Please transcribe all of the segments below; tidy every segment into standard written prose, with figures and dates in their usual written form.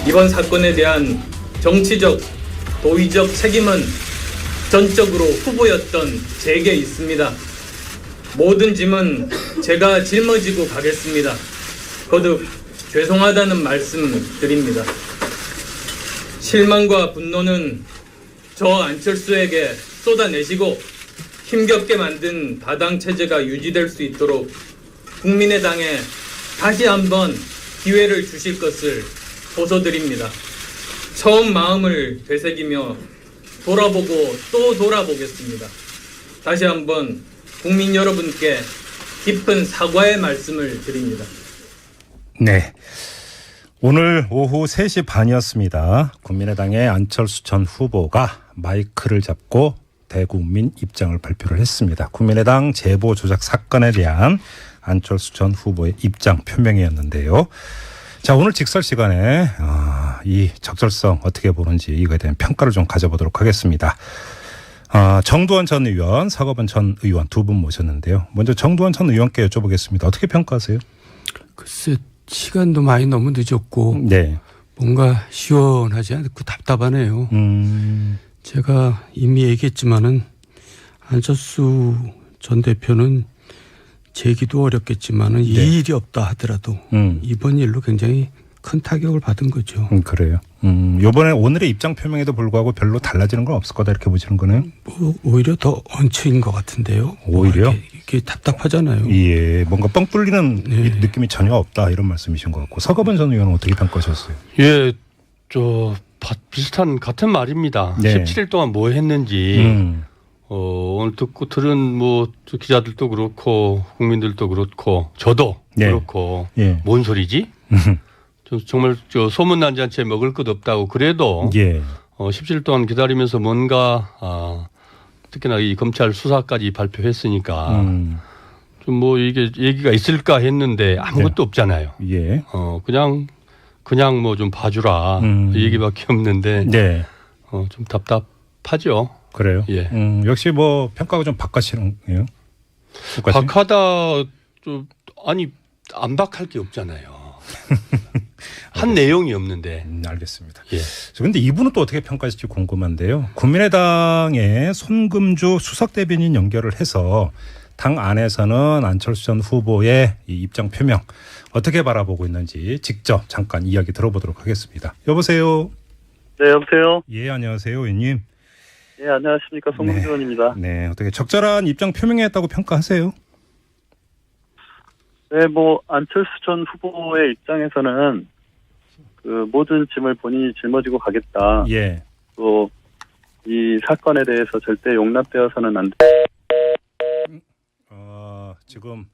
이번 사건에 대한 정치적, 도의적 책임은 전적으로 후보였던 제게 있습니다. 모든 짐은 제가 짊어지고 가겠습니다. 거듭 죄송하다는 말씀 드립니다. 실망과 분노는 저 안철수에게 쏟아내시고 힘겹게 만든 다당 체제가 유지될 수 있도록 국민의당에 다시 한번 기회를 주실 것을 호소드립니다. 처음 마음을 되새기며 돌아보고 또 돌아보겠습니다. 다시 한번 국민 여러분께 깊은 사과의 말씀을 드립니다. 네. 오늘 오후 3시 반이었습니다. 국민의당의 안철수 전 후보가 마이크를 잡고 대국민 입장을 발표를 했습니다. 국민의당 제보 조작 사건에 대한 안철수 전 후보의 입장 표명이었는데요. 자, 오늘 직설 시간에 이 적절성 어떻게 보는지 이거에 대한 평가를 좀 가져보도록 하겠습니다. 정두원 전 의원, 서거번 전 의원 두 분 모셨는데요. 먼저 정두원 전 의원께 여쭤보겠습니다. 어떻게 평가하세요? 글쎄, 시간도 많이 너무 늦었고 네. 뭔가 시원하지 않고 답답하네요. 제가 이미 얘기했지만은 안철수 전 대표는 재기도 어렵겠지만은 이 일이 없다 하더라도 이번 일로 굉장히 큰 타격을 받은 거죠. 그래요. 요번에 오늘의 입장 표명에도 불구하고 별로 달라지는 건 없을 거다 이렇게 보시는 거네요. 뭐 오히려 더 얹혀인 것 같은데요. 오히려? 이게 답답하잖아요. 예, 뭔가 뻥 뚫리는 네. 느낌이 전혀 없다 이런 말씀이신 것 같고 서거번 전 의원은 어떻게 평가하셨어요? 예, 같은 말입니다. 네. 17일 동안 뭐 했는지 오늘 듣고 들은 뭐 기자들도 그렇고 국민들도 그렇고 저도 네. 그렇고 예. 뭔 소리지? 정말 소문난 잔치에 먹을 것 없다고 그래도 예. 17일 동안 기다리면서 뭔가 특히나 이 검찰 수사까지 발표했으니까 좀 뭐 이게 얘기가 있을까 했는데 아무것도 네. 없잖아요. 예. 그냥 뭐 좀 봐주라 이 얘기밖에 없는데 네. 좀 답답하죠. 그래요. 예. 역시 뭐 평가가 좀 박하시네요. 박하다 좀 아니 안 박할 게 없잖아요. 한 내용이 없는데. 알겠습니다. 예. 그런데 이분은 또 어떻게 평가하실지 궁금한데요. 국민의당의 손금주 수석 대변인 연결을 해서 당 안에서는 안철수 전 후보의 이 입장 표명 어떻게 바라보고 있는지 직접 잠깐 이야기 들어보도록 하겠습니다. 여보세요. 네, 여보세요. 예, 안녕하세요, 의원님. 네, 안녕하십니까. 송금주 의원입니다. 네, 어떻게 적절한 입장 표명했다고 평가하세요? 네, 뭐 안철수 전 후보의 입장에서는 그 모든 짐을 본인이 짊어지고 가겠다. 예. 또 이 사건에 대해서 절대 용납되어서는 안 돼. 지금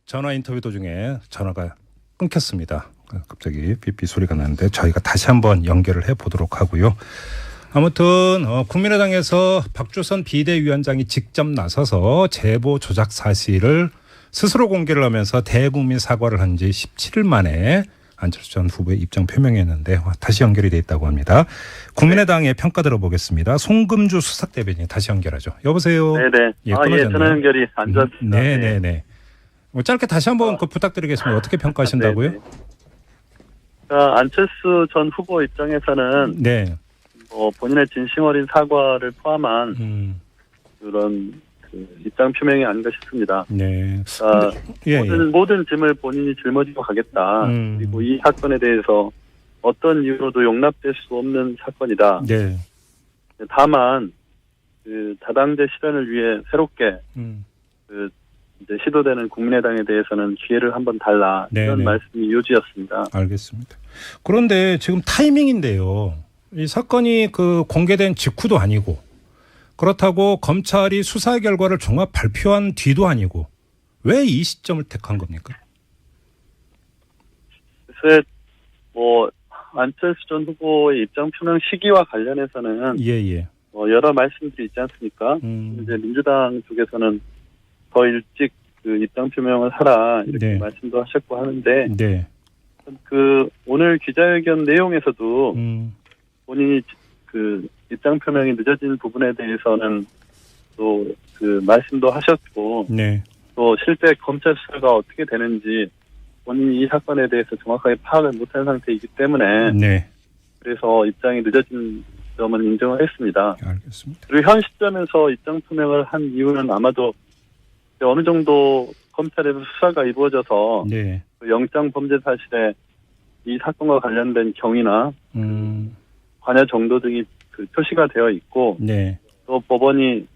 전화 인터뷰 도중에 전화가 끊겼습니다. 갑자기 삐삐 소리가 나는데 저희가 다시 한번 연결을 해보도록 하고요. 아무튼 국민의당에서 박주선 비대위원장이 직접 나서서 제보 조작 사실을 스스로 공개를 하면서 대국민 사과를 한 지 17일 만에 안철수 전 후보의 입장 표명했는데 다시 연결이 돼 있다고 합니다. 국민의당의 평가 들어보겠습니다. 송금주 수석 대변인 다시 연결하죠. 여보세요. 네네. 예, 끊어졌네요. 전화 연결이 안 좋았습니다. 네네네. 짧게 다시 한번 부탁드리겠습니다. 어떻게 평가하신다고요? 네네. 그러니까 안철수 전 후보 입장에서는 네. 본인의 진심 어린 사과를 포함한 그런 입장 표명이 아닌가 싶습니다. 네. 모든 짐을 본인이 짊어지고 가겠다. 그리고 이 사건에 대해서 어떤 이유로도 용납될 수 없는 사건이다. 네. 다만 그 다당제 실현을 위해 새롭게 이제 시도되는 국민의당에 대해서는 기회를 한번 달라. 이런 말씀이 요지였습니다. 알겠습니다. 그런데 지금 타이밍인데요. 이 사건이 공개된 직후도 아니고 그렇다고 검찰이 수사 결과를 종합 발표한 뒤도 아니고 왜 이 시점을 택한 겁니까? 글쎄, 안철수 전 후보의 입장 표명 시기와 관련해서는 여러 말씀들이 있지 않습니까? 이제 민주당 쪽에서는 더 일찍 그 입장 표명을 하라 이렇게 말씀도 하셨고 하는데 오늘 기자회견 내용에서도 본인이 그 입장 표명이 늦어진 부분에 대해서는 또 그 말씀도 하셨고 또 실제 검찰 수사가 어떻게 되는지 본인이 이 사건에 대해서 정확하게 파악을 못한 상태이기 때문에 네. 그래서 입장이 늦어진 점은 인정을 했습니다. 알겠습니다. 그리고 현 시점에서 입장 표명을 한 이유는 아마도 어느 정도 검찰에서 수사가 이루어져서 네. 그 영장 범죄 사실에 이 사건과 관련된 경위나 관여 정도 등이 그 표시가 되어 있고 네. 또 법원이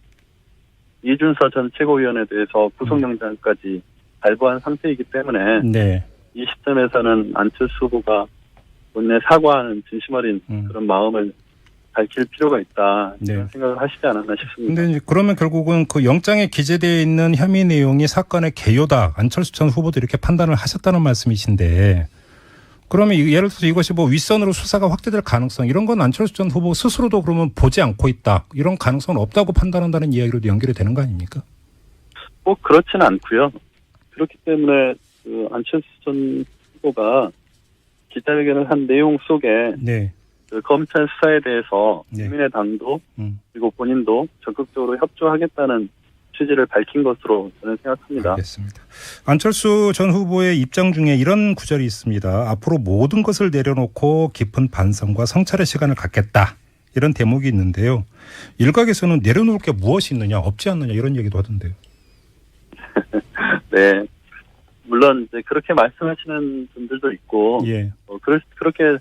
이준서 전 최고위원에 대해서 구속영장까지 발부한 상태이기 때문에 네. 이 시점에서는 안철수 후보가 본인의 사과하는 진심 어린 그런 마음을 밝힐 필요가 있다 이런 네. 생각을 하시지 않았나 싶습니다. 근데 이제 그러면 결국은 그 영장에 기재되어 있는 혐의 내용이 사건의 개요다. 안철수 전 후보도 이렇게 판단을 하셨다는 말씀이신데 그러면 예를 들어서 이것이 뭐 윗선으로 수사가 확대될 가능성 이런 건 안철수 전 후보 스스로도 그러면 보지 않고 있다. 이런 가능성은 없다고 판단한다는 이야기로도 연결이 되는 거 아닙니까? 꼭 그렇지는 않고요. 그렇기 때문에 그 안철수 전 후보가 기자회견을 한 내용 속에 네. 그 검찰 수사에 대해서 네. 국민의당도 그리고 본인도 적극적으로 협조하겠다는 취지를 밝힌 것으로 저는 생각합니다. 알겠습니다. 안철수 전 후보의 입장 중에 이런 구절이 있습니다. 앞으로 모든 것을 내려놓고 깊은 반성과 성찰의 시간을 갖겠다. 이런 대목이 있는데요. 일각에서는 내려놓을 게 무엇이 있느냐, 없지 않느냐 이런 얘기도 하던데요. 네. 물론 이제 그렇게 말씀하시는 분들도 있고 예. 그렇게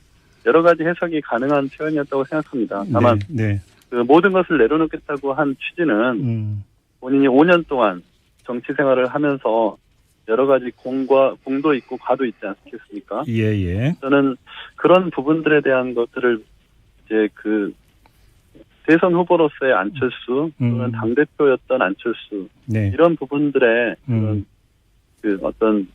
여러 가지 해석이 가능한 표현이었다고 생각합니다. 다만 네. 그 모든 것을 내려놓겠다고 한 취지는 본인이 5년 동안 정치 생활을 하면서 여러 가지 공도 있고 과도 있지 않겠습니까? 예. 저는 그런 부분들에 대한 것들을 이제 그 대선 후보로서의 안철수 또는 당대표였던 안철수 네. 이런 부분들의 그런 그 어떤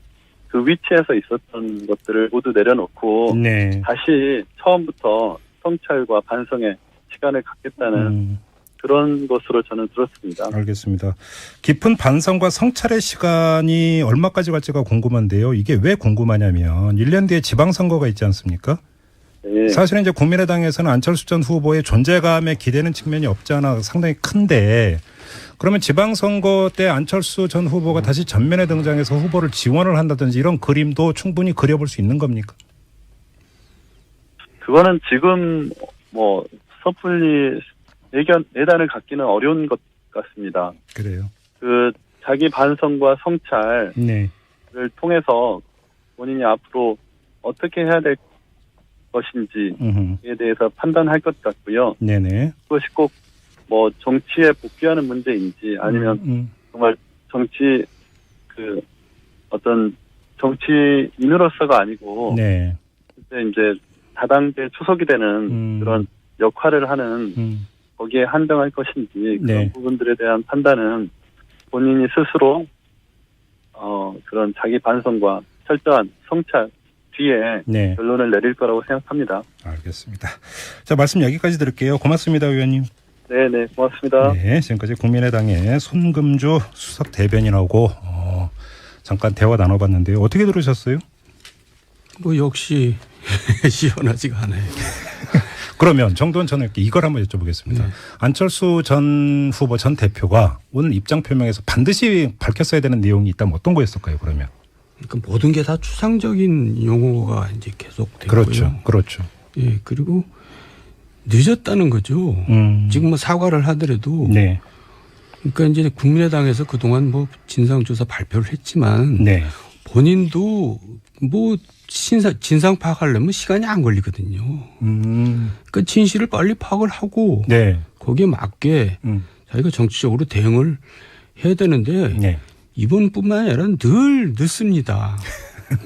그 위치에서 있었던 것들을 모두 내려놓고 네. 다시 처음부터 성찰과 반성의 시간을 갖겠다는 그런 것으로 저는 들었습니다. 알겠습니다. 깊은 반성과 성찰의 시간이 얼마까지 갈지가 궁금한데요. 이게 왜 궁금하냐면 1년 뒤에 지방선거가 있지 않습니까? 네. 사실은 이제 국민의당에서는 안철수 전 후보의 존재감에 기대는 측면이 없지 않아 상당히 큰데 그러면 지방선거 때 안철수 전 후보가 다시 전면에 등장해서 후보를 지원을 한다든지 이런 그림도 충분히 그려볼 수 있는 겁니까? 그거는 지금 뭐 섣불리 예단을 갖기는 어려운 것 같습니다. 그래요. 그 자기 반성과 성찰을 네. 통해서 본인이 앞으로 어떻게 해야 될 것인지에 대해서 판단할 것 같고요. 네네. 그것이 꼭 뭐 정치에 복귀하는 문제인지 아니면 정말 정치 그 어떤 정치인으로서가 아니고 네. 이제 다당계 수석이 되는 그런 역할을 하는 거기에 한정할 것인지 그런 네. 부분들에 대한 판단은 본인이 스스로 그런 자기 반성과 철저한 성찰 뒤에 네. 결론을 내릴 거라고 생각합니다. 알겠습니다. 자, 말씀 여기까지 드릴게요. 고맙습니다, 의원님. 네, 고맙습니다. 네, 지금까지 국민의당의 손금주 수석 대변인하고 잠깐 대화 나눠봤는데요. 어떻게 들으셨어요? 뭐 역시 시원하지가 않아요. 그러면 정도원 전 의원께 이걸 한번 여쭤보겠습니다. 네. 안철수 전 후보 전 대표가 오늘 입장 표명에서 반드시 밝혔어야 되는 내용이 있다면 어떤 거였을까요? 그러면? 그러니까 모든 게 다 추상적인 용어가 이제 계속 되고요. 그렇죠. 예, 그리고 늦었다는 거죠. 지금 뭐 사과를 하더라도. 네. 그러니까 이제 국민의당에서 그동안 뭐 진상조사 발표를 했지만. 네. 본인도 뭐 진상 파악하려면 시간이 안 걸리거든요. 그러니까 진실을 빨리 파악을 하고. 네. 거기에 맞게 자기가 정치적으로 대응을 해야 되는데. 네. 이번뿐만 아니라 늘 늦습니다.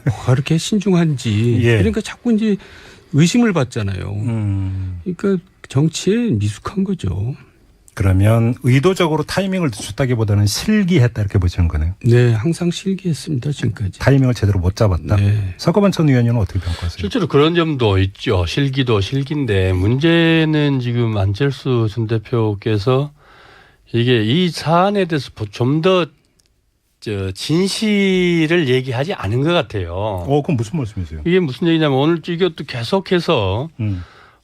뭐가 그렇게 신중한지. 예. 그러니까 자꾸 이제 의심을 받잖아요. 그러니까 정치에 미숙한 거죠. 그러면 의도적으로 타이밍을 늦췄다기보다는 실기했다 이렇게 보시는 거네요. 네. 항상 실기했습니다. 지금까지. 타이밍을 제대로 못 잡았다. 네. 서거만 전 의원님은 어떻게 평가하세요? 실제로 그런 점도 있죠. 실기도 실기인데 문제는 지금 안철수 전 대표께서 이게 이 사안에 대해서 좀 더 진실을 얘기하지 않은 것 같아요. 그럼 무슨 말씀이세요? 이게 무슨 얘기냐면 오늘 이것도 계속해서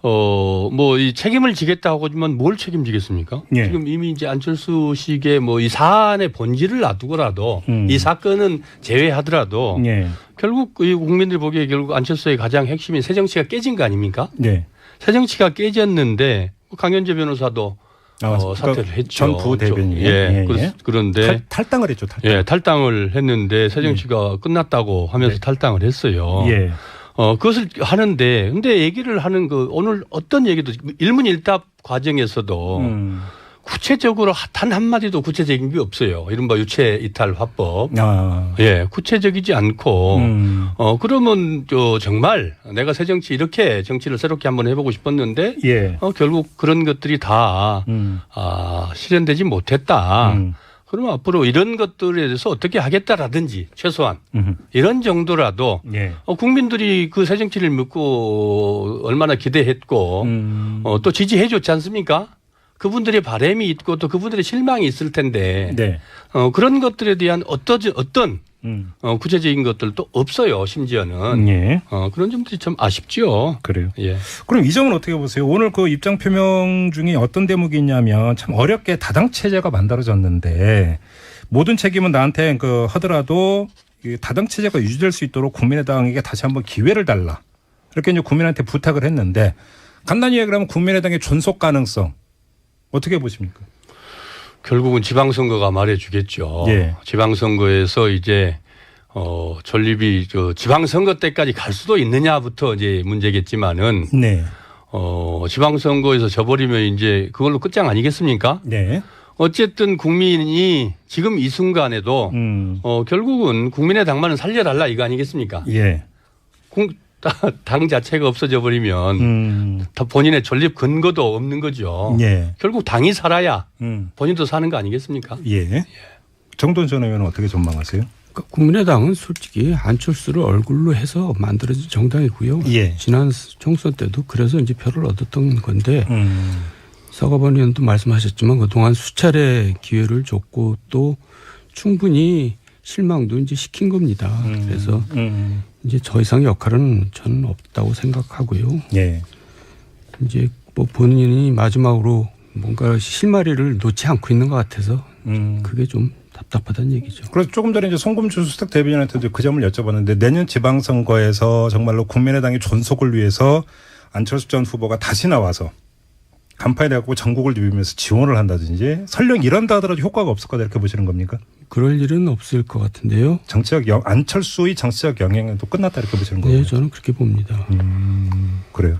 뭐 이 책임을 지겠다고 하지만 뭘 책임지겠습니까? 예. 지금 이미 이제 안철수식의 뭐 이 사안의 본질을 놔두고라도 이 사건은 제외하더라도 예. 결국 이 국민들이 보기에 결국 안철수의 가장 핵심인 새정치가 깨진 거 아닙니까? 네. 새정치가 깨졌는데 강현재 변호사도 사퇴를 했죠. 전 부대변인. 예. 그런데 탈당을 했죠. 탈당. 예, 탈당을 했는데 새정치가 끝났다고 하면서 탈당을 했어요. 예. 그것을 하는데 근데 얘기를 하는 오늘 어떤 얘기도 일문일답 과정에서도 구체적으로 단 한마디도 구체적인 게 없어요. 이른바 유체 이탈 화법. 예, 구체적이지 않고 그러면 정말 내가 새정치 이렇게 정치를 새롭게 한번 해보고 싶었는데 예. 결국 그런 것들이 다 실현되지 못했다. 그러면 앞으로 이런 것들에 대해서 어떻게 하겠다라든지 최소한 이런 정도라도 예. 국민들이 그 새정치를 믿고 얼마나 기대했고 또 지지해 줬지 않습니까? 그분들의 바람이 있고 또 그분들의 실망이 있을 텐데 네. 그런 것들에 대한 어떤 구체적인 것들도 없어요. 심지어는 예. 그런 점들이 좀 아쉽죠. 그래요. 예. 그럼 이 점은 어떻게 보세요? 오늘 그 입장 표명 중에 어떤 대목이 있냐면 참 어렵게 다당 체제가 만들어졌는데 모든 책임은 나한테 하더라도 이 다당 체제가 유지될 수 있도록 국민의당에게 다시 한번 기회를 달라. 이렇게 이제 국민한테 부탁을 했는데 간단히 얘기하면 국민의당의 존속 가능성 어떻게 보십니까? 결국은 지방선거가 말해주겠죠. 예. 지방선거에서 이제 전립이 지방선거 때까지 갈 수도 있느냐부터 이제 문제겠지만은 네. 지방선거에서 져버리면 이제 그걸로 끝장 아니겠습니까? 네. 어쨌든 국민이 지금 이 순간에도 결국은 국민의당만은 살려달라 이거 아니겠습니까? 예. 당 자체가 없어져 버리면 본인의 존립 근거도 없는 거죠. 예. 결국 당이 살아야 본인도 사는 거 아니겠습니까? 예. 정돈 전 의원은 어떻게 전망하세요? 국민의당은 솔직히 안철수를 얼굴로 해서 만들어진 정당이고요. 예. 지난 총선 때도 그래서 이제 표를 얻었던 건데 서가번 의원도 말씀하셨지만 그동안 수차례 기회를 줬고 또 충분히 실망도 이제 시킨 겁니다. 그래서 이제 더 이상 역할은 저는 없다고 생각하고요. 예. 이제 뭐 본인이 마지막으로 뭔가 실마리를 놓지 않고 있는 것 같아서 그게 좀 답답하다는 얘기죠. 그래서 조금 전에 이제 송금주 수석 대변인한테도 그 점을 여쭤봤는데 내년 지방선거에서 정말로 국민의당의 존속을 위해서 안철수 전 후보가 다시 나와서 간판에 대고 전국을 누비면서 지원을 한다든지 설령 이런다 하더라도 효과가 없을 거다 이렇게 보시는 겁니까? 그럴 일은 없을 것 같은데요. 안철수의 정치적 영향도 끝났다 이렇게 보시는 거예요? 네, 저는 그렇게 봅니다. 그래요.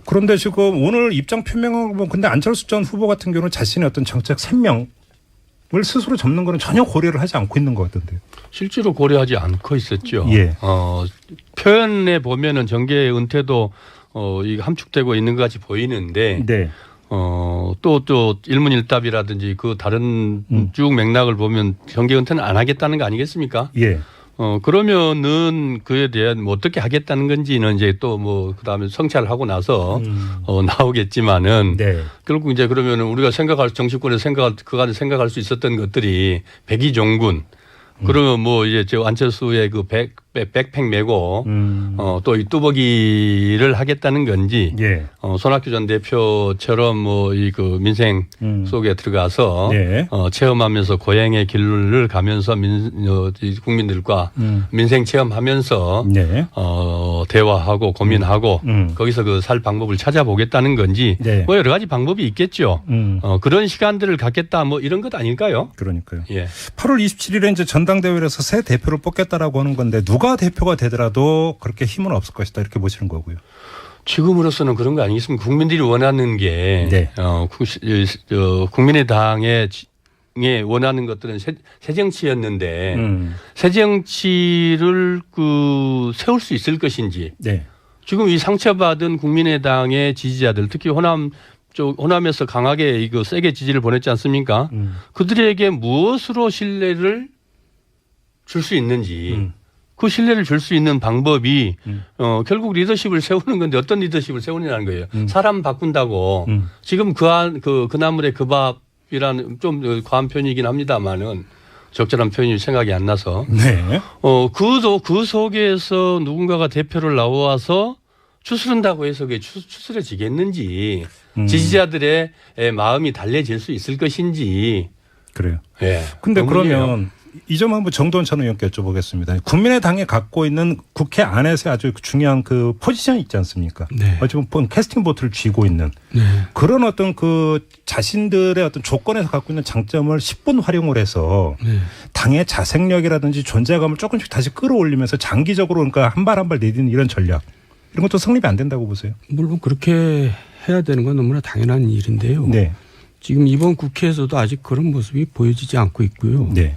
그런데 지금 오늘 입장 표명하고 보면 근데 안철수 전 후보 같은 경우는 자신의 어떤 정책 생명을 스스로 접는 거는 전혀 고려를 하지 않고 있는 것 같던데요. 실제로 고려하지 않고 있었죠. 예. 표현에 보면은 정계 은퇴도 이게 함축되고 있는 것 같이 보이는데 네. 또 일문일답이라든지 그 다른 쭉 맥락을 보면 정계 은퇴는 안 하겠다는 거 아니겠습니까? 예. 그러면은 그에 대한 뭐 어떻게 하겠다는 건지는 이제 또 뭐 그다음에 성찰을 하고 나서 나오겠지만은 네. 결국 이제 그러면은 우리가 정치권에서 그간에 생각할 수 있었던 것들이 백의종군 그러면 뭐 이제 저 안철수의 그 백팩 메고 또 이 뚜벅이를 하겠다는 건지 예. 손학규 전 대표처럼 뭐 이 그 민생 속에 들어가서 예. 체험하면서 고향의 길을 가면서 국민들과 민생 체험하면서 네. 대화하고 고민하고 거기서 그 살 방법을 찾아보겠다는 건지 네. 뭐 여러 가지 방법이 있겠죠. 그런 시간들을 갖겠다 뭐 이런 것 아닐까요? 그러니까요. 예. 8월 27일에 이제 전당대회에서 새 대표를 뽑겠다라고 하는 건데 누가 대표가 되더라도 그렇게 힘은 없을 것이다 이렇게 보시는 거고요. 지금으로서는 그런 거 아니겠습니까? 국민들이 원하는 게 네. 국민의당에 원하는 것들은 새 정치였는데 새 정치를 세울 수 있을 것인지 네. 지금 이 상처받은 국민의당의 지지자들 특히 호남에서 강하게 이거 세게 지지를 보냈지 않습니까? 그들에게 무엇으로 신뢰를 줄 수 있는지 그 신뢰를 줄 수 있는 방법이 결국 리더십을 세우는 건데 어떤 리더십을 세우느냐는 거예요. 사람 바꾼다고 지금 그 나물의 그 밥이라는 좀 과한 표현이긴 합니다만은 적절한 표현이 생각이 안 나서 네. 그 속에서 누군가가 대표를 나와서 추스른다고 해서 그게 추스러지겠는지 지지자들의 마음이 달래질 수 있을 것인지. 그래요. 예. 근데 그러면 이 점 한번 정도원 전 의원께 여쭤보겠습니다. 국민의당이 갖고 있는 국회 안에서 아주 중요한 그 포지션이 있지 않습니까? 네. 어찌 보면 캐스팅 보트를 쥐고 있는 네. 그런 어떤 그 자신들의 어떤 조건에서 갖고 있는 장점을 10분 활용을 해서 네. 당의 자생력이라든지 존재감을 조금씩 다시 끌어올리면서 장기적으로 그러니까 한 발 한 발 내딛는 이런 전략 이런 것도 성립이 안 된다고 보세요? 물론 그렇게 해야 되는 건 너무나 당연한 일인데요. 네. 지금 이번 국회에서도 아직 그런 모습이 보여지지 않고 있고요. 네.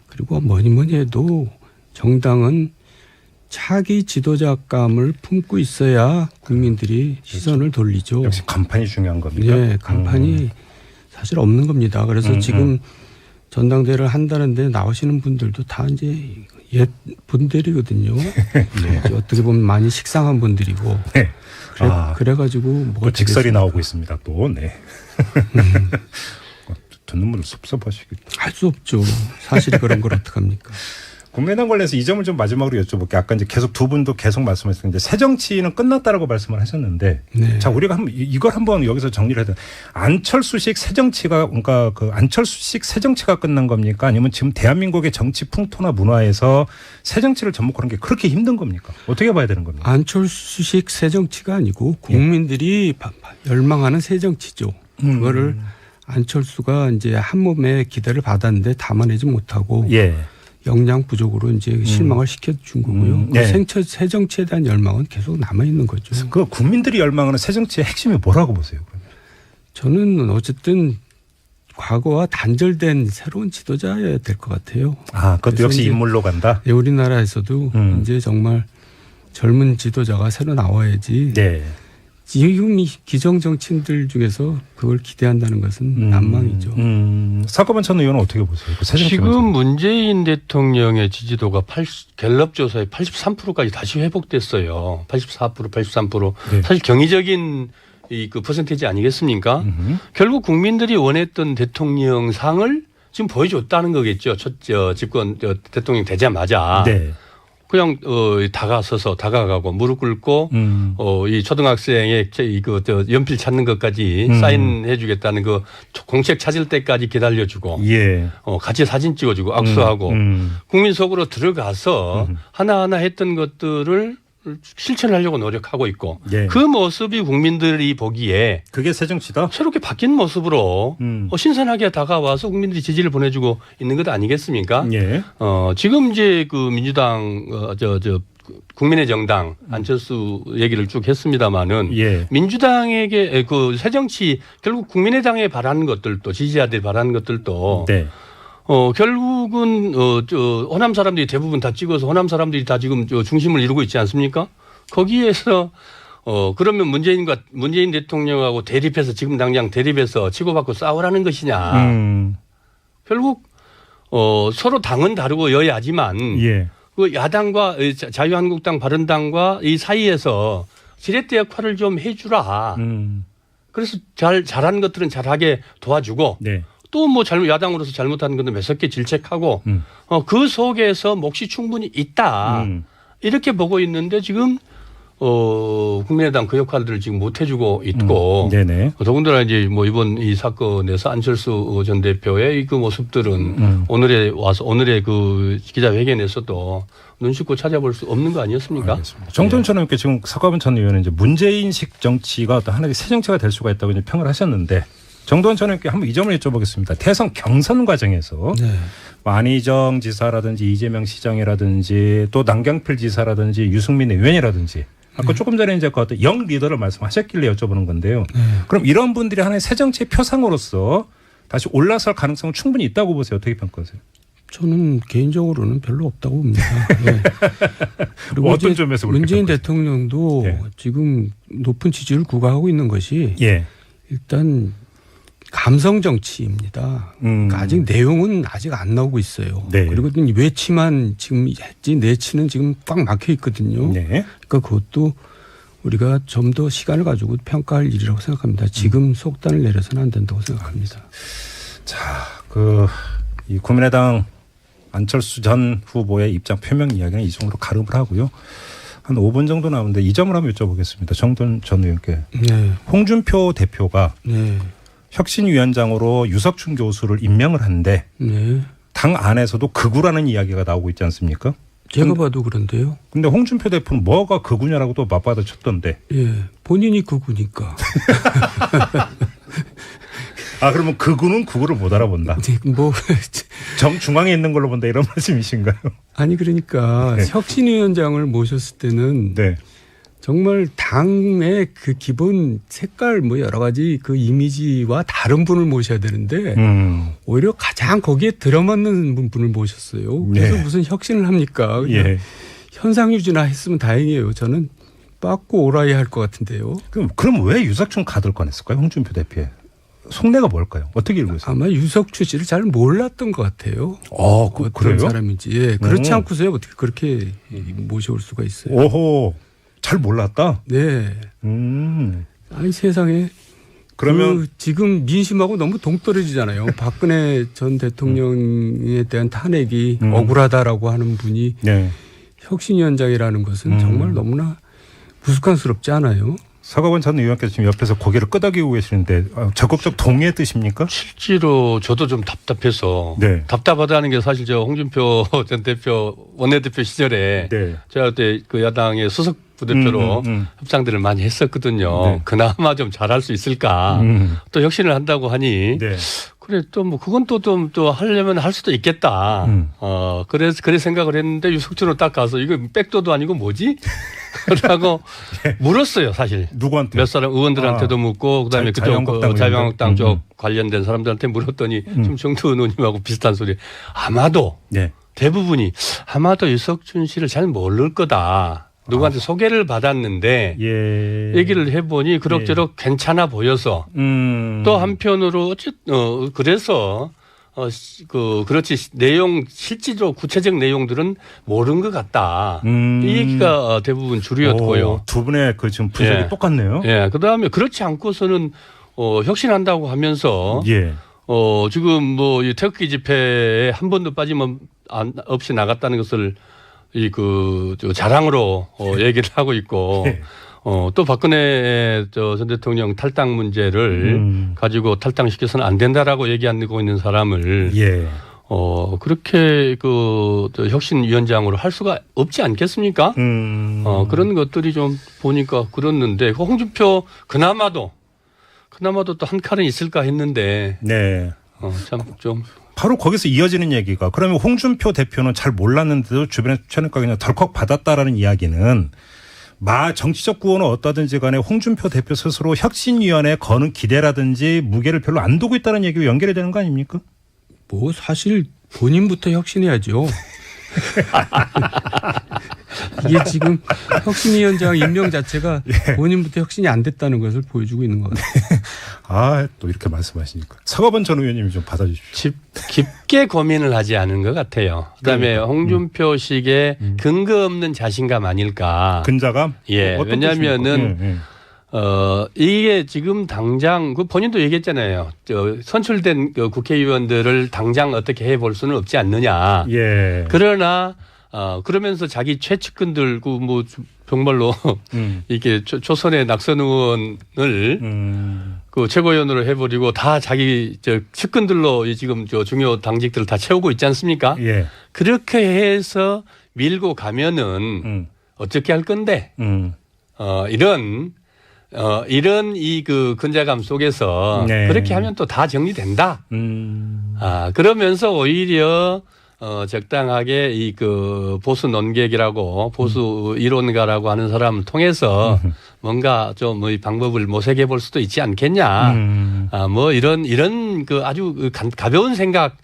그리고 뭐니 해도 정당은 차기 지도자감을 품고 있어야 국민들이 시선을 돌리죠. 역시 간판이 중요한 겁니까? 네, 간판이 사실 없는 겁니다. 그래서 지금 전당대회를 한다는데 나오시는 분들도 다 이제 옛 분들이거든요. 네. 어떻게 보면 많이 식상한 분들이고. 네. 그래가지고 뭐가 또 직설이 나오고 있습니다. 또 네. 듣는 분들 섭섭하시겠다. 할 수 없죠. 사실이 그런 걸 어떡합니까? 국민의당 관련해서 이 점을 좀 마지막으로 여쭤볼게요. 아까 이제 계속 두 분도 계속 말씀하셨는데 새 정치는 끝났다라고 말씀을 하셨는데, 네. 자 우리가 한번 이걸 한번 여기서 정리를 해야 돼. 안철수식 새 정치가 그러니까 그 안철수식 새 정치가 끝난 겁니까? 아니면 지금 대한민국의 정치 풍토나 문화에서 새 정치를 접목하는 게 그렇게 힘든 겁니까? 어떻게 봐야 되는 겁니까? 안철수식 새 정치가 아니고 국민들이 열망하는 새 정치죠. 그거를 안철수가 이제 한 몸의 기대를 받았는데 담아내지 못하고. 예. 역량 부족으로 이제 실망을 시켜준 거고요. 네. 새 정치에 대한 열망은 계속 남아 있는 거죠. 그 국민들이 열망하는 새 정치의 핵심이 뭐라고 보세요? 저는 어쨌든 과거와 단절된 새로운 지도자여야 될 것 같아요. 아, 그것도 역시 인물로 간다. 네, 우리나라에서도 이제 정말 젊은 지도자가 새로 나와야지. 네. 지금 이 기성 정치인들 중에서 그걸 기대한다는 것은 난망이죠. 사과반 전 의원은 어떻게 보세요? 그 지금 문재인 대통령의 지지도가 갤럽 조사에 83%까지 다시 회복됐어요. 84%, 83%. 네. 사실 경이적인 그 퍼센테이지 아니겠습니까? 결국 국민들이 원했던 대통령상을 지금 보여줬다는 거겠죠. 집권 대통령 되자마자. 네. 그냥 다가가고 무릎 꿇고 이 초등학생의 연필 찾는 것까지 사인해주겠다는 그 공책 찾을 때까지 기다려주고 예. 같이 사진 찍어주고 악수하고 국민 속으로 들어가서 하나하나 했던 것들을 실천하려고 노력하고 있고 예. 그 모습이 국민들이 보기에 그게 새 정치다? 새롭게 바뀐 모습으로 신선하게 다가와서 국민들이 지지를 보내주고 있는 것 아니겠습니까? 예. 지금 이제 그 민주당 국민의 정당 안철수 얘기를 쭉 했습니다마는 예. 민주당에게 그 새 정치 결국 국민의당에 바라는 것들도 지지자들이 바라는 것들도 네. 결국은 호남 사람들이 대부분 다 찍어서 호남 사람들이 다 지금 중심을 이루고 있지 않습니까? 거기에서 그러면 문재인 대통령하고 대립해서 지금 당장 대립해서 치고받고 싸우라는 것이냐? 결국 서로 당은 다르고 여야지만 예. 그 야당과 자유한국당, 바른당과 이 사이에서 지렛대 역할을 좀 해주라. 그래서 잘하는 것들은 잘하게 도와주고. 네. 또 뭐 야당으로서 잘못하는 것도 매섭게 질책하고 그 속에서 몫이 충분히 있다. 이렇게 보고 있는데 지금 국민의당 그 역할들을 지금 못 해주고 있고 네네. 더군다나 이제 뭐 이번 이 사건에서 안철수 전 대표의 그 모습들은 오늘의 그 기자회견에서도 눈 씻고 찾아볼 수 없는 거 아니었습니까? 정돈 전 의원께 지금 사과반 전 의원은 이제 문재인식 정치가 어떤 하나의 새 정치가 될 수가 있다고 이제 평을 하셨는데. 정도원 전 의원께 한번 이 점을 여쭤보겠습니다. 대선 경선 과정에서 네. 안희정 지사라든지 이재명 시장이라든지 또 남경필 지사라든지 유승민 의원이라든지 아까 조금 전에 이제 그 어떤 영 리더를 말씀하셨길래 여쭤보는 건데요. 그럼 이런 분들이 하나의 새 정치의 표상으로서 다시 올라설 가능성은 충분히 있다고 보세요. 어떻게 평가하세요? 저는 개인적으로는 별로 없다고 봅니다. 네. 그리고 어떤 점에서 문재인 대통령도 네. 지금 높은 지지를 구가하고 있는 것이 예. 일단 감성 정치입니다. 그러니까 아직 내용은 아직 안 나오고 있어요. 네. 그리고 외치만 지금 했지 내치는 지금 꽉 막혀 있거든요. 네. 그러니까 그것도 우리가 좀 더 시간을 가지고 평가할 일이라고 생각합니다. 지금 속단을 내려서는 안 된다고 생각합니다. 자, 이 국민의당 안철수 전 후보의 입장 표명 이야기는 이 정도로 가름을 하고요. 한 5분 정도 남았는데 이 점을 한번 여쭤보겠습니다. 정돈 전 의원께. 네. 홍준표 대표가 네. 혁신위원장으로 유석춘 교수를 임명을 한데 네. 당 안에서도 극우라는 이야기가 나오고 있지 않습니까? 제가 봐도 그런데요. 근데 홍준표 대표는 뭐가 극우냐라고 또 맞받아 쳤던데. 예, 본인이 극우니까. 아 그러면 극우는 극우를 못 알아본다. 뭐 정중앙에 있는 걸로 본다 이런 말씀이신가요? 아니 그러니까 네. 혁신위원장을 모셨을 때는 네. 정말 당의 그 기본 색깔 뭐 여러 가지 그 이미지와 다른 분을 모셔야 되는데 오히려 가장 거기에 들어맞는 분을 모셨어요. 그래서 네. 무슨 혁신을 합니까? 예. 현상 유지나 했으면 다행이에요. 저는 빠꾸 오라이 할 것 같은데요. 그럼 왜 유석춘 카드를 꺼냈을까요? 홍준표 대표의 속내가 뭘까요? 어떻게 읽고 있어요? 아마 유석춘 씨를 잘 몰랐던 것 같아요. 어떤 그래요? 사람인지. 예, 그렇지 않고서야 어떻게 그렇게 모셔올 수가 있어요. 오호, 잘 몰랐다. 네. 아니 세상에. 그러면 지금 민심하고 너무 동떨어지잖아요. 박근혜 전 대통령에 대한 탄핵이 억울하다라고 하는 분이 네. 혁신위원장이라는 것은 정말 너무나 부숙한스럽지 않아요? 서가번 전 의원께서 지금 옆에서 고개를 끄덕이고 계시는데 적극적 동의의 뜻입니까? 실제로 저도 좀 답답해서 네. 답답하다는 게 사실 저 홍준표 전 대표 원내대표 시절에 네. 제가 그때 그 야당의 수석 부대표로 협상들을 많이 했었거든요. 네. 그나마 좀 잘할 수 있을까. 또 혁신을 한다고 하니 네. 그래 또 뭐 그건 또 하려면 할 수도 있겠다. 그래 생각을 했는데 유석춘으로 딱 가서 이거 백도도 아니고 뭐지? 라고 물었어요, 사실. 누구한테? 몇 사람 의원들한테도 묻고 그다음에 그쪽 자유한국당 쪽 관련된 사람들한테 물었더니 지금 정두원 의원님하고 비슷한 소리. 아마도 네. 대부분이 아마도 유석춘 씨를 잘 모를 거다. 누구한테 소개를 받았는데 예. 얘기를 해보니 그럭저럭 괜찮아 보여서 또 한편으로 그래서 그렇지 실질적으로 구체적 내용들은 모르는 것 같다. 이 얘기가 대부분 주류였고요. 두 분의 그 지금 분석이 똑같네요. 예. 그다음에 그렇지 않고서는 혁신한다고 하면서 지금 뭐 이 태극기 집회에 한 번도 빠짐 없이 나갔다는 것을 자랑으로 얘기를 하고 있고 또 박근혜 전 대통령 탈당 문제를 가지고 탈당시켜서는 안 된다라고 얘기하고 있는 사람을 그렇게 혁신위원장으로 할 수가 없지 않겠습니까? 그런 것들이 좀 보니까 그렇는데 홍준표 그나마도 또 한 칼은 있을까 했는데 참 좀. 바로 거기서 이어지는 얘기가 그러면 홍준표 대표는 잘 몰랐는데도 주변에 추천을까 그냥 덜컥 받았다라는 이야기는 정치적 구호는 어떠든지 간에 홍준표 대표 스스로 혁신위원회에 거는 기대라든지 무게를 별로 안 두고 있다는 얘기로 연결이 되는 거 아닙니까? 뭐 사실 본인부터 혁신해야죠. 이게 지금 혁신위원장 임명 자체가 본인부터 혁신이 안 됐다는 것을 보여주고 있는 것 같아요. 또 이렇게 말씀하시니까. 서가번 전 의원님이 좀 받아주십시오. 깊게 고민을 하지 않은 것 같아요. 그다음에 홍준표식의 근거 없는 자신감 아닐까. 근자감? 예. 왜냐하면은 이게 지금 당장 본인도 얘기했잖아요. 선출된 국회의원들을 당장 어떻게 해볼 수는 없지 않느냐. 그러나 그러면서 자기 최측근들 뭐 정말로 이게 초선의 낙선 의원을 그 최고위원으로 해버리고 다 자기 측근들로 지금 중요 당직들을 다 채우고 있지 않습니까? 그렇게 해서 밀고 가면은 어떻게 할 건데 이런 이 근자감 속에서 그렇게 하면 또 다 정리된다. 그러면서 오히려 적당하게 보수 논객이라고 보수 이론가라고 하는 사람을 통해서 뭔가 좀 방법을 모색해 볼 수도 있지 않겠냐. 뭐 이런 아주 가벼운 생각,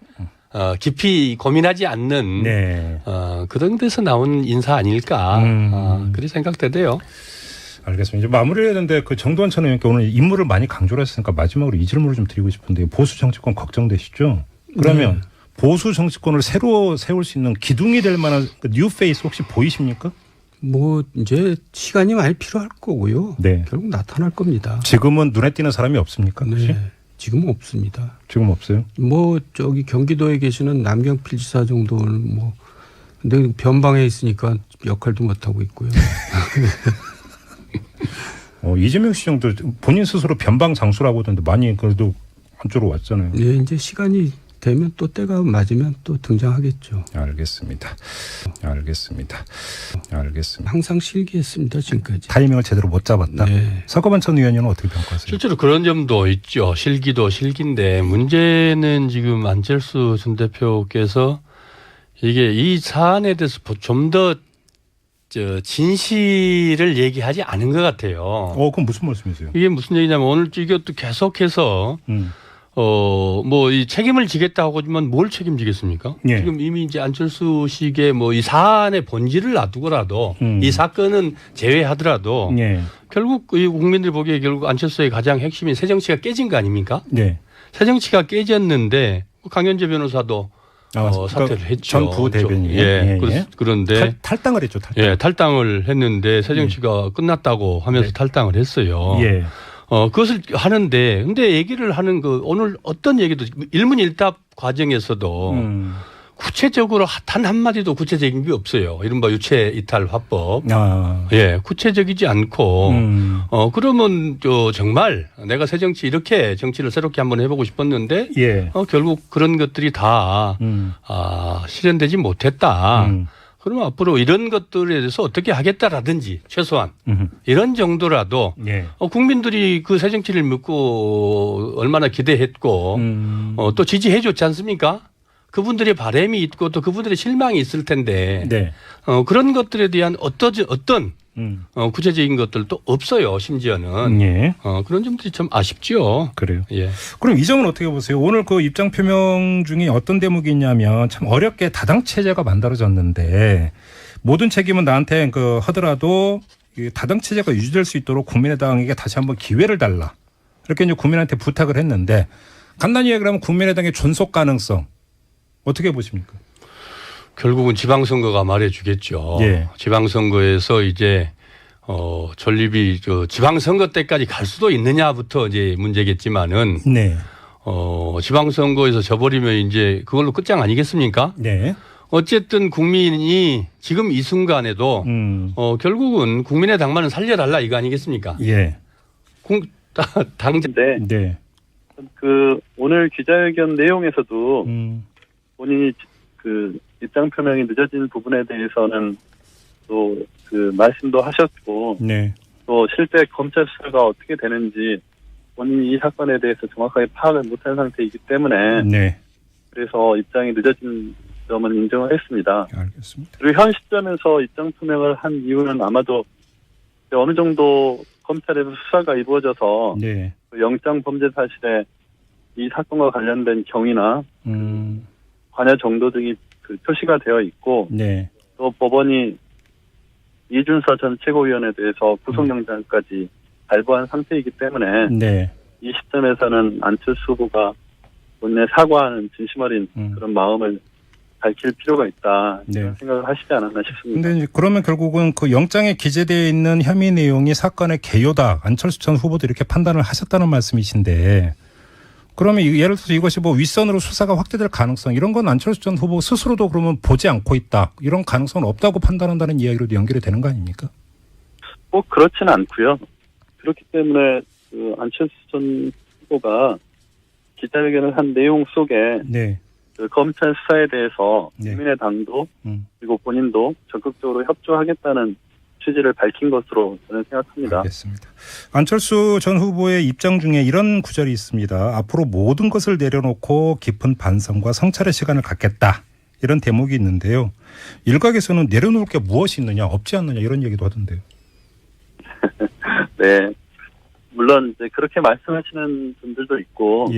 깊이 고민하지 않는 그런 데서 나온 인사 아닐까. 그렇게 생각되대요. 알겠습니다. 이제 마무리해야 되는데 정두환 전 의원께 오늘 인물을 많이 강조를 했으니까 마지막으로 이 질문을 좀 드리고 싶은데 보수 정치권 걱정되시죠? 그러면 보수 정치권을 새로 세울 수 있는 기둥이 될 만한 뉴 페이스 혹시 보이십니까? 뭐 이제 시간이 많이 필요할 거고요. 결국 나타날 겁니다. 지금은 눈에 띄는 사람이 없습니까? 혹시? 지금은 없습니다. 지금 없어요? 뭐 경기도에 계시는 남경필 지사 정도는 뭐 근데 변방에 있으니까 역할도 못 하고 있고요. 이재명 시장도 본인 스스로 변방 장수라고 하던데 많이 그래도 안쪽으로 왔잖아요. 네, 이제 시간이 되면 또 때가 맞으면 또 등장하겠죠. 알겠습니다. 항상 실기했습니다, 지금까지. 타이밍을 제대로 못 잡았다. 네. 서거만 전 의원님은 어떻게 평가하세요? 실제로 그런 점도 있죠. 실기도 실기인데 문제는 지금 안철수 전 대표께서 이게 이 사안에 대해서 좀 더 진실을 얘기하지 않은 것 같아요. 그건 무슨 말씀이세요? 이게 무슨 얘기냐면 오늘 이것도 계속해서 뭐 이 책임을 지겠다고 하지만 뭘 책임지겠습니까? 예. 지금 이미 이제 안철수 씨의 뭐 이 사안의 본질을 놔두고라도 이 사건은 제외하더라도 예. 결국 이 국민들이 보기에 결국 안철수의 가장 핵심인 새정치가 깨진 거 아닙니까? 네. 새정치가 깨졌는데 강현재 변호사도 사퇴를 했죠. 전 부대변인. 예. 그런데 탈당을 했죠. 탈당을 했는데 새정치가 끝났다고 하면서 탈당을 했어요. 예. 그것을 하는데 근데 얘기를 하는 오늘 어떤 얘기도 일문일답 과정에서도 구체적으로 단 한마디도 구체적인 게 없어요. 이른바 유체 이탈 화법. 예, 구체적이지 않고 그러면 정말 내가 새정치 이렇게 정치를 새롭게 한번 해보고 싶었는데 예. 결국 그런 것들이 다 실현되지 못했다. 그러면 앞으로 이런 것들에 대해서 어떻게 하겠다라든지 최소한 이런 정도라도 예. 국민들이 그 새정치를 믿고 얼마나 기대했고 또 지지해 줬지 않습니까? 그분들의 바람이 있고 또 그분들의 실망이 있을 텐데 네. 그런 것들에 대한 어떤 구체적인 것들도 없어요. 심지어는 예. 그런 점들이 참 아쉽죠. 그래요. 예. 그럼 이 점은 어떻게 보세요? 오늘 그 입장 표명 중에 어떤 대목이 있냐면 참 어렵게 다당 체제가 만들어졌는데 모든 책임은 나한테 하더라도 이 다당 체제가 유지될 수 있도록 국민의당에게 다시 한번 기회를 달라. 이렇게 이제 국민한테 부탁을 했는데 간단히 얘기하면 국민의당의 존속 가능성 어떻게 보십니까? 결국은 지방선거가 말해주겠죠. 예. 지방선거에서 이제 전립이 지방선거 때까지 갈 수도 있느냐부터 이제 문제겠지만은 네. 지방선거에서 져버리면 이제 그걸로 끝장 아니겠습니까? 네. 어쨌든 국민이 지금 이 순간에도 결국은 국민의당만은 살려달라 이거 아니겠습니까? 예. 당인데 네. 오늘 기자회견 내용에서도 본인이 입장 표명이 늦어진 부분에 대해서는 또 말씀도 하셨고, 네. 또 실제 검찰 수사가 어떻게 되는지 본인이 이 사건에 대해서 정확하게 파악을 못한 상태이기 때문에, 네. 그래서 입장이 늦어진 점은 인정을 했습니다. 알겠습니다. 그리고 현 시점에서 입장 표명을 한 이유는 아마도 어느 정도 검찰에서 수사가 이루어져서 네. 영장 범죄 사실에 이 사건과 관련된 경위나 관여 정도 등이 표시가 되어 있고, 네. 또 법원이 이준서 전 최고위원에 대해서 구속영장까지 발부한 상태이기 때문에 네. 이 시점에서는 안철수 후보가 본인의 사과하는 진심 어린 그런 마음을 밝힐 필요가 있다 이런 생각을 하시지 않았나 싶습니다. 그런데 그러면 결국은 그 영장에 기재되어 있는 혐의 내용이 사건의 개요다. 안철수 전 후보도 이렇게 판단을 하셨다는 말씀이신데 그러면 예를 들어서 이것이 윗선으로 수사가 확대될 가능성 이런 건 안철수 전 후보 스스로도 그러면 보지 않고 있다. 이런 가능성은 없다고 판단한다는 이야기로도 연결이 되는 거 아닙니까? 꼭 그렇지는 않고요. 그렇기 때문에 안철수 전 후보가 기자회견을 한 내용 속에 네. 검찰 수사에 대해서 국민의당도 그리고 본인도 적극적으로 협조하겠다는 취지를 밝힌 것으로 저는 생각합니다. 알겠습니다. 안철수 전 후보의 입장 중에 이런 구절이 있습니다. 앞으로 모든 것을 내려놓고 깊은 반성과 성찰의 시간을 갖겠다. 이런 대목이 있는데요. 일각에서는 내려놓을 게 무엇이 있느냐, 없지 않느냐 이런 얘기도 하던데요. 네. 물론 이제 그렇게 말씀하시는 분들도 있고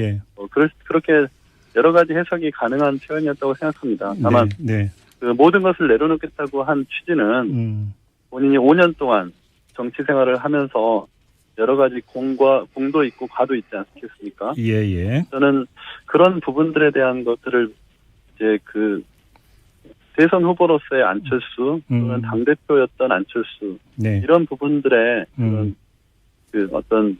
그렇게 여러 가지 해석이 가능한 표현이었다고 생각합니다. 다만 모든 것을 내려놓겠다고 한 취지는 본인이 5년 동안 정치 생활을 하면서 여러 가지 공도 있고 과도 있지 않겠습니까? 예. 저는 그런 부분들에 대한 것들을 이제 대선 후보로서의 안철수 또는 당대표였던 안철수 이런 부분들의 그런 어떤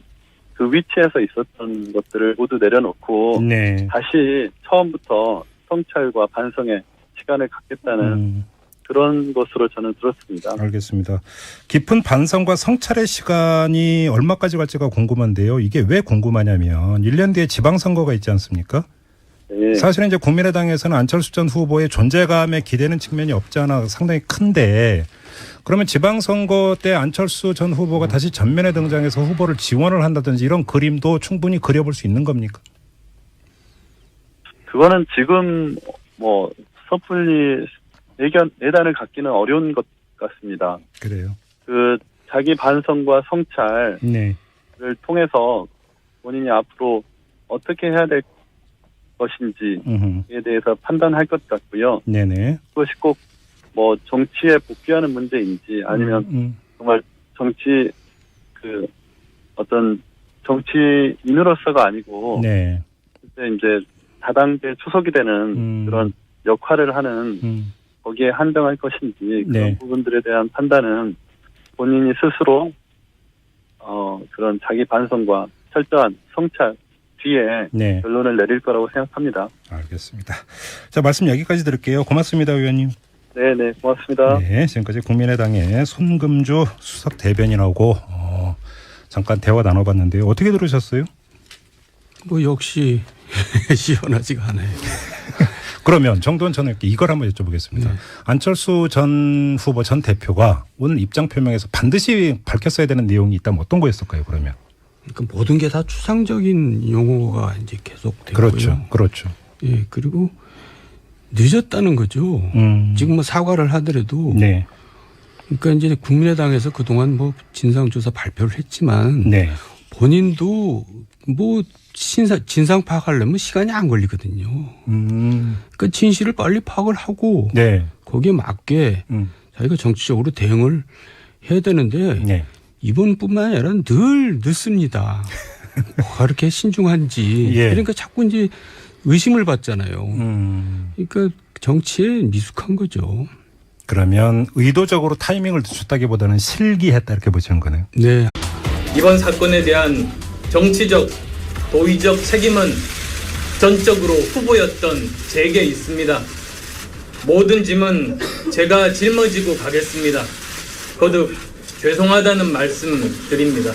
그 위치에서 있었던 것들을 모두 내려놓고 다시 처음부터 성찰과 반성의 시간을 갖겠다는 그런 것으로 저는 들었습니다. 알겠습니다. 깊은 반성과 성찰의 시간이 얼마까지 갈지가 궁금한데요. 이게 왜 궁금하냐면 1년 뒤에 지방선거가 있지 않습니까? 네. 사실은 이제 국민의당에서는 안철수 전 후보의 존재감에 기대는 측면이 없지 않아 상당히 큰데 그러면 지방선거 때 안철수 전 후보가 다시 전면에 등장해서 후보를 지원을 한다든지 이런 그림도 충분히 그려볼 수 있는 겁니까? 그거는 지금 뭐 섣불리 예단을 갖기는 어려운 것 같습니다. 그래요. 그 자기 반성과 성찰을 네. 통해서 본인이 앞으로 어떻게 해야 될 것인지에 대해서 판단할 것 같고요. 네네. 그것이 꼭 뭐 정치에 복귀하는 문제인지 아니면 정말 정치 그 어떤 정치인으로서가 아니고 네. 이제 다당제 추석이 되는 그런 역할을 하는 거기에 한정할 것인지 그런 네. 부분들에 대한 판단은 본인이 스스로 그런 자기 반성과 철저한 성찰 뒤에 네. 결론을 내릴 거라고 생각합니다. 알겠습니다. 자, 말씀 여기까지 드릴게요. 고맙습니다, 의원님. 네네, 고맙습니다. 네, 지금까지 국민의당의 손금주 수석 대변인하고 잠깐 대화 나눠봤는데요. 어떻게 들으셨어요? 뭐 역시 시원하지가 않아요. 그러면 정두원 전 의원께 이걸 한번 여쭤보겠습니다. 네. 안철수 전 후보 전 대표가 오늘 입장 표명에서 반드시 밝혔어야 되는 내용이 있다면 어떤 거였을까요? 그러면? 그러니까 모든 게 다 추상적인 용어가 이제 계속 되고요. 그렇죠, 그렇죠. 예, 그리고 늦었다는 거죠. 지금 뭐 사과를 하더라도. 네. 그러니까 이제 국민의당에서 그동안 뭐 진상조사 발표를 했지만. 네. 본인도 뭐 진상 파악하려면 시간이 안 걸리거든요. 그러니까 진실을 빨리 파악을 하고. 네. 거기에 맞게 자기가 정치적으로 대응을 해야 되는데. 네. 이번뿐만 아니라 늘 늦습니다. 뭐가 그렇게 신중한지. 예. 그러니까 자꾸 이제 의심을 받잖아요. 그러니까 정치에 미숙한 거죠. 그러면 의도적으로 타이밍을 늦췄다기보다는 실기했다 이렇게 보시는 거네요. 네. 이번 사건에 대한 정치적, 도의적 책임은 전적으로 후보였던 제게 있습니다. 모든 짐은 제가 짊어지고 가겠습니다. 거듭 죄송하다는 말씀 드립니다.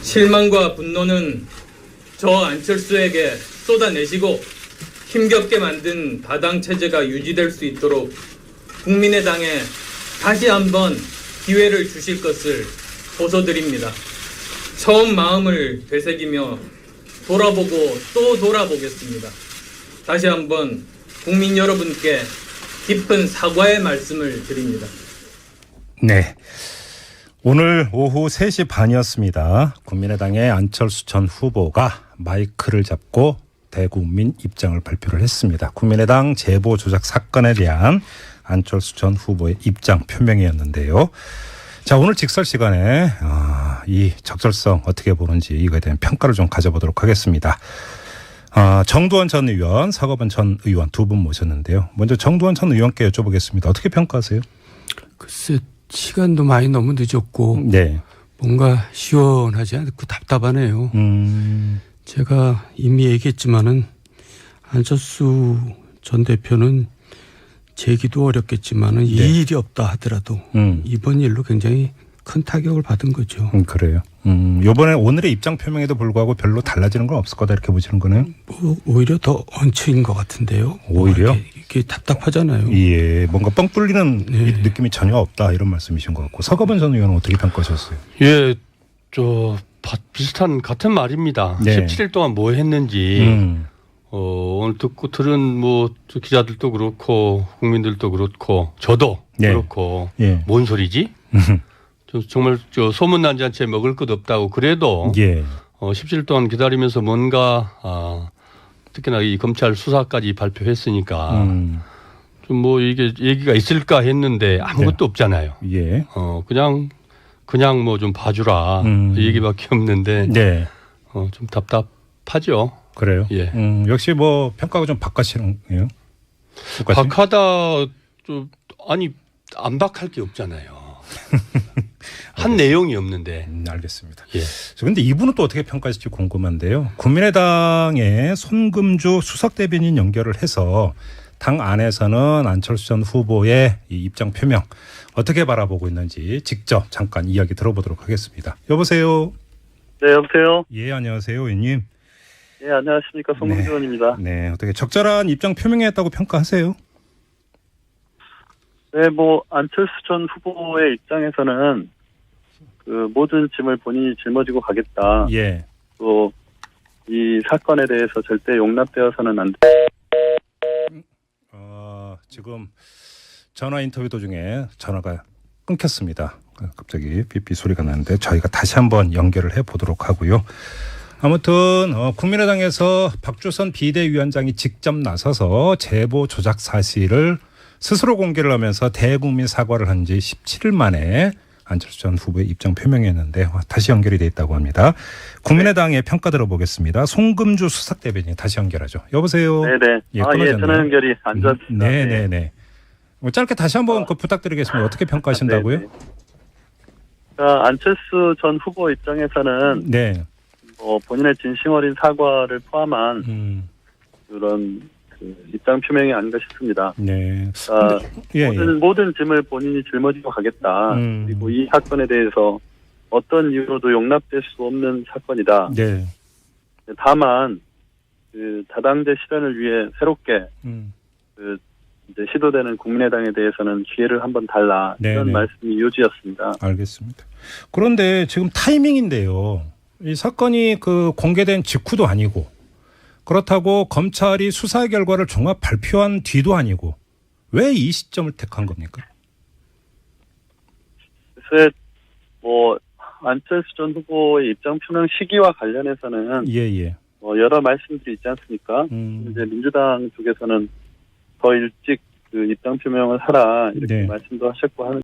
실망과 분노는 저 안철수에게 쏟아내시고 힘겹게 만든 다당 체제가 유지될 수 있도록 국민의당에 다시 한번 기회를 주실 것을 호소드립니다. 처음 마음을 되새기며 돌아보고 또 돌아보겠습니다. 다시 한번 국민 여러분께 깊은 사과의 말씀을 드립니다. 네. 오늘 오후 3시 반이었습니다. 국민의당의 안철수 전 후보가 마이크를 잡고 대국민 입장을 발표를 했습니다. 국민의당 제보 조작 사건에 대한 안철수 전 후보의 입장 표명이었는데요. 자, 오늘 직설 시간에 이 적절성 어떻게 보는지 이거에 대한 평가를 좀 가져보도록 하겠습니다. 정두원 전 의원, 서거번 전 의원 두 분 모셨는데요. 먼저 정두원 전 의원께 여쭤보겠습니다. 어떻게 평가하세요? 글쎄, 시간도 많이 너무 늦었고 네. 뭔가 시원하지 않고 답답하네요. 제가 이미 얘기했지만은 안철수 전 대표는 재기도 어렵겠지만은 네. 이 일이 없다 하더라도 이번 일로 굉장히 큰 타격을 받은 거죠. 그래요. 이번에 오늘의 입장 표명에도 불구하고 별로 달라지는 건 없을 거다 이렇게 보시는 거네요. 뭐 오히려 더 얹혀인 것 같은데요. 오히려 이게 답답하잖아요. 예, 뭔가 뻥 뚫리는 네. 느낌이 전혀 없다 이런 말씀이신 것 같고 서거번 전 의원은 어떻게 평가하셨어요? 예, 비슷한 같은 말입니다. 네. 17일 동안 뭐 했는지 오늘 듣고 들은 뭐 기자들도 그렇고 국민들도 그렇고 저도 네. 그렇고 예. 뭔 소리지? 정말 소문난 잔치에 먹을 것 없다고 그래도 예. 17일 동안 기다리면서 뭔가 특히나 이 검찰 수사까지 발표했으니까 좀 뭐 이게 얘기가 있을까 했는데 아무것도 네. 없잖아요. 예. 그냥 뭐 좀 봐주라 얘기밖에 없는데 네. 좀 답답하죠. 그래요. 예. 역시 뭐 평가가 좀 박하시네요. 박하다 좀 아니 안 박할 게 없잖아요. 한 내용이 없는데. 알겠습니다. 예. 그런데 이분은 또 어떻게 평가하실지 궁금한데요. 국민의당의 손금주 수석 대변인 연결을 해서 당 안에서는 안철수 전 후보의 이 입장 표명 어떻게 바라보고 있는지 직접 잠깐 이야기 들어보도록 하겠습니다. 여보세요. 네, 여보세요. 예, 안녕하세요, 의원님. 네, 안녕하십니까, 송봉주 의원입니다. 네, 어떻게 적절한 입장 표명했다고 평가하세요? 네, 뭐 안철수 전 후보의 입장에서는 그 모든 짐을 본인이 짊어지고 가겠다. 예. 또 이 사건에 대해서 절대 용납되어서는 안 돼. 지금 전화 인터뷰 도중에 전화가 끊겼습니다. 갑자기 삐삐 소리가 나는데 저희가 다시 한번 연결을 해보도록 하고요. 아무튼 국민의당에서 박주선 비대위원장이 직접 나서서 제보 조작 사실을 스스로 공개를 하면서 대국민 사과를 한 지 17일 만에 안철수 전 후보의 입장 표명했는데 다시 연결이 돼 있다고 합니다. 국민의당의 평가 들어보겠습니다. 송금주 수석대변인 다시 연결하죠. 여보세요. 네네. 예, 전화 연결이 안 좋았습니다. 네네네. 짧게 다시 한번 부탁드리겠습니다. 어떻게 평가하신다고요? 네네. 그러니까 안철수 전 후보 입장에서는 네. 본인의 진심 어린 사과를 포함한 그런 입장 표명이 아닌가 싶습니다. 네. 모든 짐을 본인이 짊어지고 가겠다. 그리고 이 사건에 대해서 어떤 이유로도 용납될 수 없는 사건이다. 네. 다만 그 다당제 실현을 위해 새롭게 이제 시도되는 국민의당에 대해서는 기회를 한번 달라. 이런 말씀이 요지였습니다. 알겠습니다. 그런데 지금 타이밍인데요. 이 사건이 공개된 직후도 아니고. 그렇다고 검찰이 수사 결과를 종합 발표한 뒤도 아니고 왜 이 시점을 택한 겁니까? 글쎄, 안철수 전 후보의 입장 표명 시기와 관련해서는 여러 말씀들이 있지 않습니까? 이제 민주당 쪽에서는 더 일찍 그 입장 표명을 하라 이렇게 말씀도 하셨고 하는.